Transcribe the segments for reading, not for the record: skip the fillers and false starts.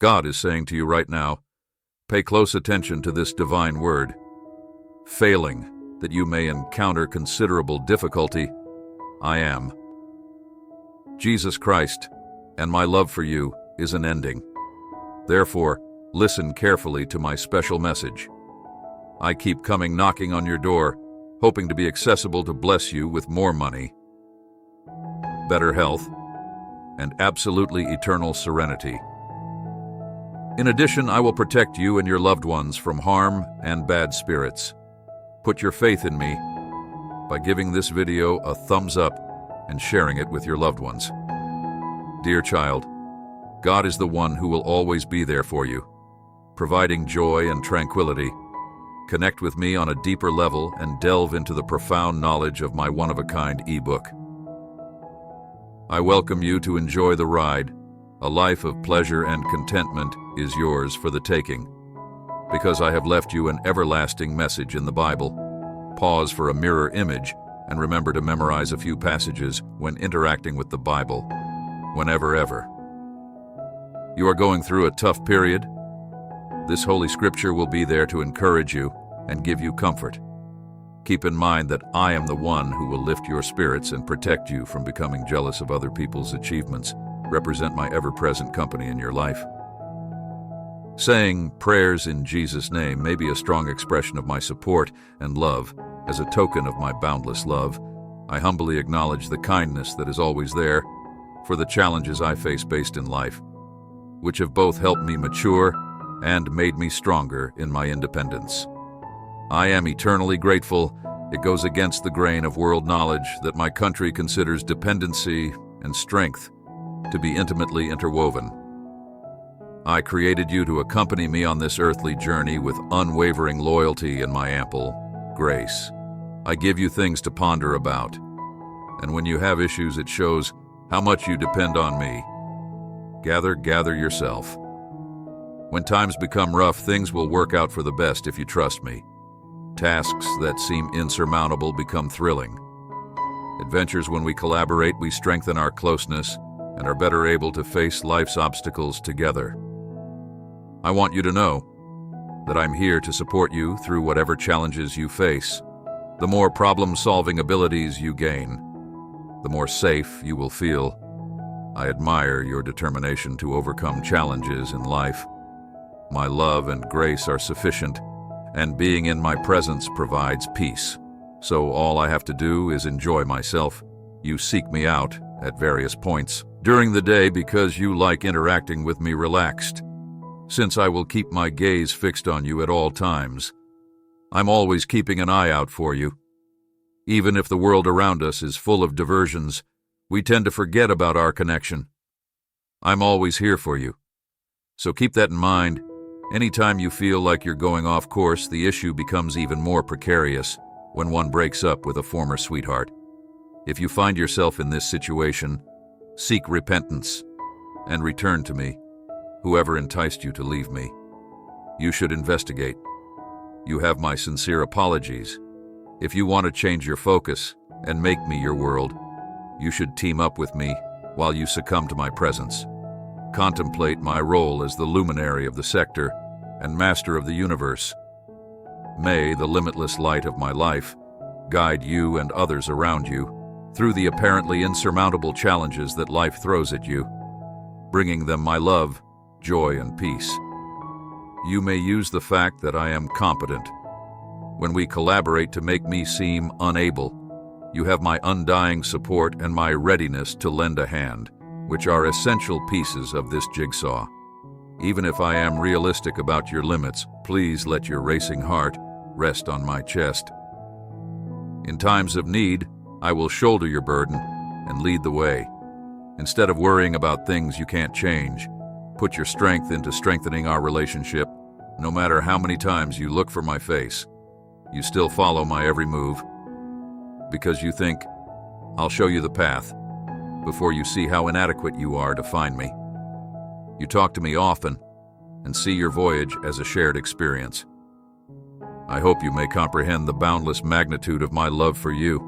God is saying to you right now, pay close attention to this divine word. Failing that you may encounter considerable difficulty, I am. Jesus Christ and my love for you is unending. Therefore, listen carefully to my special message. I keep coming knocking on your door, hoping to be accessible to bless you with more money, better health, and absolutely eternal serenity. In addition, I will protect you and your loved ones from harm and bad spirits. Put your faith in me by giving this video a thumbs up and sharing it with your loved ones. Dear child, God is the one who will always be there for you, providing joy and tranquility. Connect with me on a deeper level and delve into the profound knowledge of my one-of-a-kind ebook. I welcome you to enjoy the ride. A life of pleasure and contentment is yours for the taking, because I have left you an everlasting message in the Bible. Pause for a mirror image and remember to memorize a few passages when interacting with the Bible, whenever ever. You are going through a tough period? This Holy Scripture will be there to encourage you and give you comfort. Keep in mind that I am the one who will lift your spirits and protect you from becoming jealous of other people's achievements. Represent my ever-present company in your life. Saying prayers in Jesus' name may be a strong expression of my support and love. As a token of my boundless love, I humbly acknowledge the kindness that is always there for the challenges I face based in life, which have both helped me mature and made me stronger in my independence. I am eternally grateful. It goes against the grain of world knowledge that my country considers dependency and strength to be intimately interwoven. I created you to accompany me on this earthly journey with unwavering loyalty and my ample grace. I give you things to ponder about, and when you have issues, it shows how much you depend on me. Gather yourself. When times become rough, things will work out for the best if you trust me. Tasks that seem insurmountable become thrilling. Adventures when we collaborate, we strengthen our closeness and are better able to face life's obstacles together. I want you to know that I'm here to support you through whatever challenges you face. The more problem-solving abilities you gain, the more safe you will feel. I admire your determination to overcome challenges in life. My love and grace are sufficient, and being in my presence provides peace. So all I have to do is enjoy myself. You seek me out at various points during the day because you like interacting with me relaxed. Since I will keep my gaze fixed on you at all times, I'm always keeping an eye out for you. Even if the world around us is full of diversions, we tend to forget about our connection. I'm always here for you. So keep that in mind. Anytime you feel like you're going off course, the issue becomes even more precarious when one breaks up with a former sweetheart. If you find yourself in this situation, seek repentance and return to me, whoever enticed you to leave me. You should investigate. You have my sincere apologies. If you want to change your focus and make me your world, you should team up with me while you succumb to my presence. Contemplate my role as the luminary of the sector and master of the universe. May the limitless light of my life guide you and others around you through the apparently insurmountable challenges that life throws at you, bringing them my love, joy, and peace. You may use the fact that I am competent when we collaborate to make me seem unable. You have my undying support and my readiness to lend a hand, which are essential pieces of this jigsaw. Even if I am realistic about your limits, please let your racing heart rest on my chest. In times of need, I will shoulder your burden and lead the way. Instead of worrying about things you can't change, put your strength into strengthening our relationship. No matter how many times you look for my face, you still follow my every move, because you think I'll show you the path before you see how inadequate you are to find me. You talk to me often and see your voyage as a shared experience. I hope you may comprehend the boundless magnitude of my love for you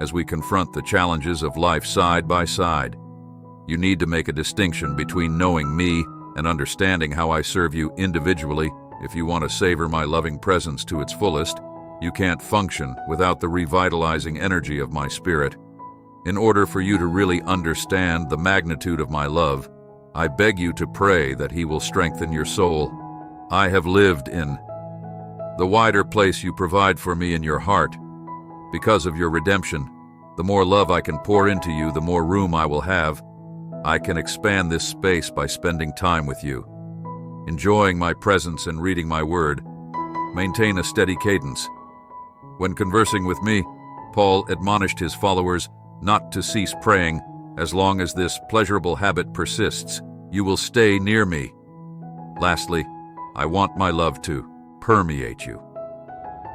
as we confront the challenges of life side by side. You need to make a distinction between knowing me and understanding how I serve you individually. If you want to savor my loving presence to its fullest, you can't function without the revitalizing energy of my spirit. In order for you to really understand the magnitude of my love, I beg you to pray that He will strengthen your soul. I have lived in the wider place you provide for me in your heart. Because of your redemption, the more love I can pour into you, the more room I will have. I can expand this space by spending time with you, enjoying my presence and reading my word. Maintain a steady cadence. When conversing with me, Paul admonished his followers not to cease praying. As long as this pleasurable habit persists, you will stay near me. Lastly, I want my love to permeate you,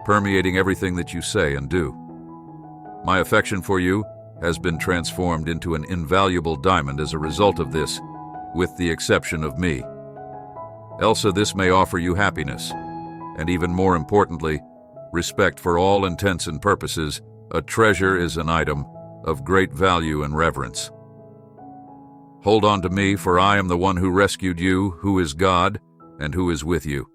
permeating everything that you say and do. My affection for you has been transformed into an invaluable diamond as a result of this, with the exception of me. Elsa, this may offer you happiness, and even more importantly, respect. For all intents and purposes, a treasure is an item of great value and reverence. Hold on to me, for I am the one who rescued you, who is God, and who is with you.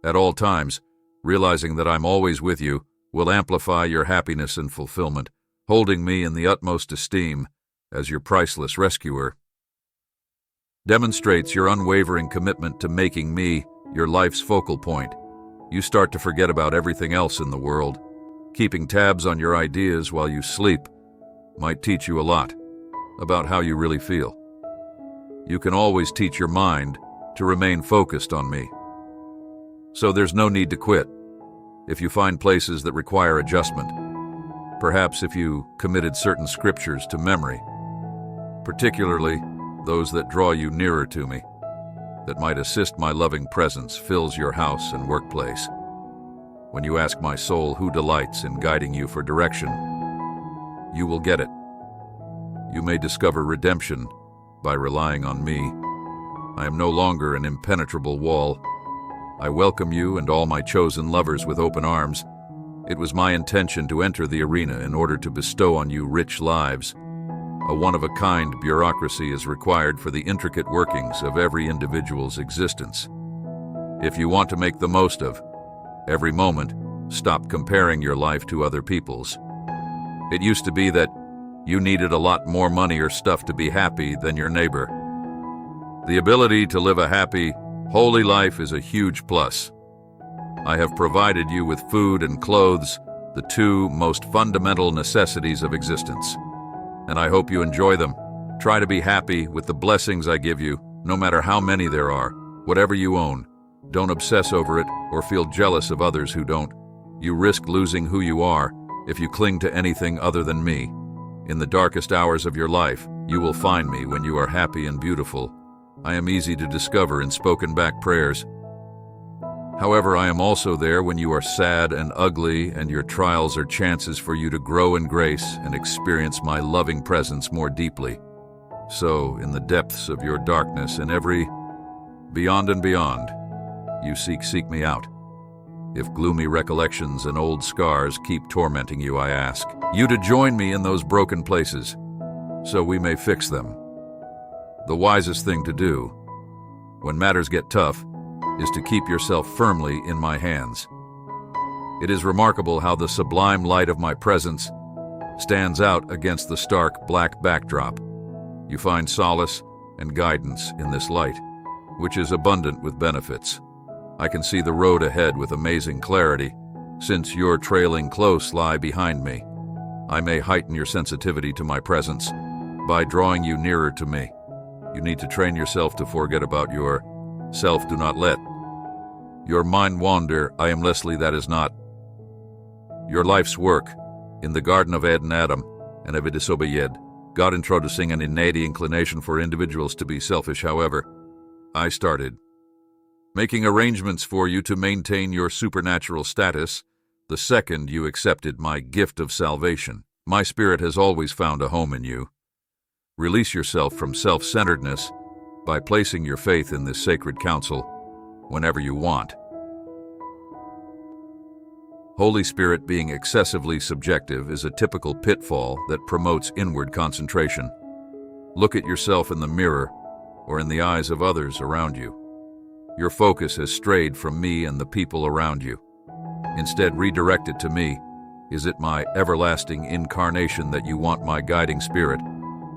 At all times, realizing that I'm always with you will amplify your happiness and fulfillment, holding me in the utmost esteem as your priceless rescuer. Demonstrates your unwavering commitment to making me your life's focal point. You start to forget about everything else in the world. Keeping tabs on your ideas while you sleep might teach you a lot about how you really feel. You can always teach your mind to remain focused on me. So there's no need to quit. If you find places that require adjustment, perhaps if you committed certain scriptures to memory, particularly those that draw you nearer to me, that might assist my loving presence fills your house and workplace. When you ask my soul who delights in guiding you for direction, you will get it. You may discover redemption by relying on me. I am no longer an impenetrable wall. I welcome you and all my chosen lovers with open arms. It was my intention to enter the arena in order to bestow on you rich lives. A one-of-a-kind bureaucracy is required for the intricate workings of every individual's existence. If you want to make the most of every moment, stop comparing your life to other people's. It used to be that you needed a lot more money or stuff to be happy than your neighbor. The ability to live a happy, holy life is a huge plus. I have provided you with food and clothes, the two most fundamental necessities of existence, and I hope you enjoy them. Try to be happy with the blessings I give you, no matter how many there are, whatever you own. Don't obsess over it or feel jealous of others who don't. You risk losing who you are if you cling to anything other than me. In the darkest hours of your life, you will find me when you are happy and beautiful. I am easy to discover in spoken-back prayers. However, I am also there when you are sad and ugly, and your trials are chances for you to grow in grace and experience my loving presence more deeply. So, in the depths of your darkness and every beyond and beyond, you seek me out. If gloomy recollections and old scars keep tormenting you, I ask you to join me in those broken places, so we may fix them. The wisest thing to do, when matters get tough, is to keep yourself firmly in my hands. It is remarkable how the sublime light of my presence stands out against the stark black backdrop. You find solace and guidance in this light, which is abundant with benefits. I can see the road ahead with amazing clarity. Since your trailing close lie behind me, I may heighten your sensitivity to my presence by drawing you nearer to me. You need to train yourself to forget about yourself. Do not let your mind wander. I am Leslie, that is not your life's work. In the Garden of Eden, Adam and Eve disobeyed, God introducing an innate inclination for individuals to be selfish. However, I started making arrangements for you to maintain your supernatural status the second you accepted my gift of salvation. My spirit has always found a home in you. Release yourself from self-centeredness by placing your faith in this sacred counsel whenever you want. Holy Spirit being excessively subjective is a typical pitfall that promotes inward concentration. Look at yourself in the mirror or in the eyes of others around you. Your focus has strayed from me and the people around you. Instead, redirect it to me. Is it my everlasting incarnation that you want, my guiding spirit,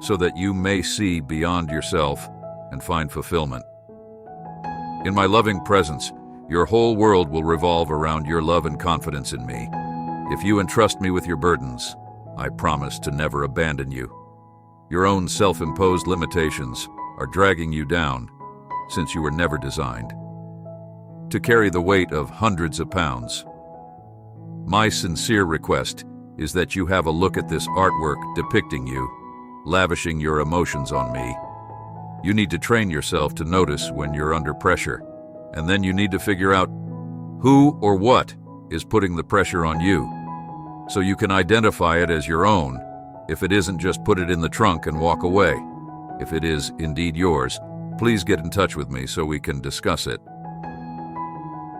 so that you may see beyond yourself and find fulfillment? In my loving presence, your whole world will revolve around your love and confidence in me. If you entrust me with your burdens, I promise to never abandon you. Your own self-imposed limitations are dragging you down, since you were never designed to carry the weight of hundreds of pounds. My sincere request is that you have a look at this artwork depicting you, lavishing your emotions on me. You need to train yourself to notice when you're under pressure, and then you need to figure out who or what is putting the pressure on you, so you can identify it as your own. If it isn't, just put it in the trunk and walk away. If it is indeed yours, please get in touch with me so we can discuss it.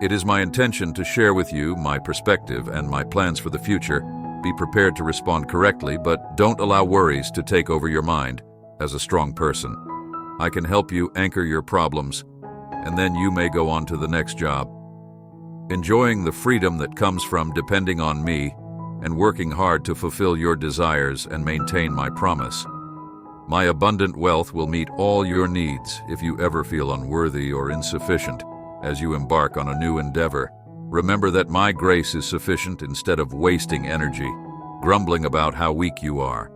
It is my intention to share with you my perspective and my plans for the future. Be prepared to respond correctly, but don't allow worries to take over your mind. As a strong person, I can help you anchor your problems, and then you may go on to the next job, enjoying the freedom that comes from depending on me and working hard to fulfill your desires and maintain my promise. My abundant wealth will meet all your needs if you ever feel unworthy or insufficient as you embark on a new endeavor. Remember that my grace is sufficient instead of wasting energy, grumbling about how weak you are.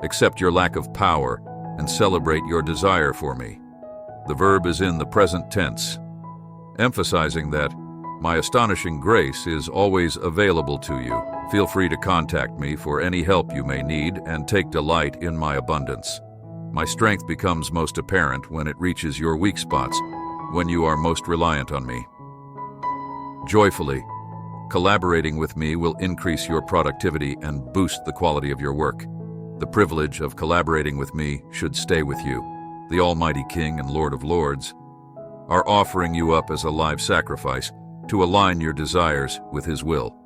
Accept your lack of power and celebrate your desire for me. The verb is in the present tense, emphasizing that my astonishing grace is always available to you. Feel free to contact me for any help you may need and take delight in my abundance. My strength becomes most apparent when it reaches your weak spots, when you are most reliant on me. Joyfully, collaborating with me will increase your productivity and boost the quality of your work. The privilege of collaborating with me should stay with you. The Almighty King and Lord of Lords are offering you up as a live sacrifice to align your desires with His will.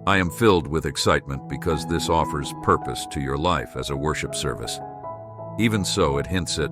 I am filled with excitement because this offers purpose to your life as a worship service. Even so, it hints at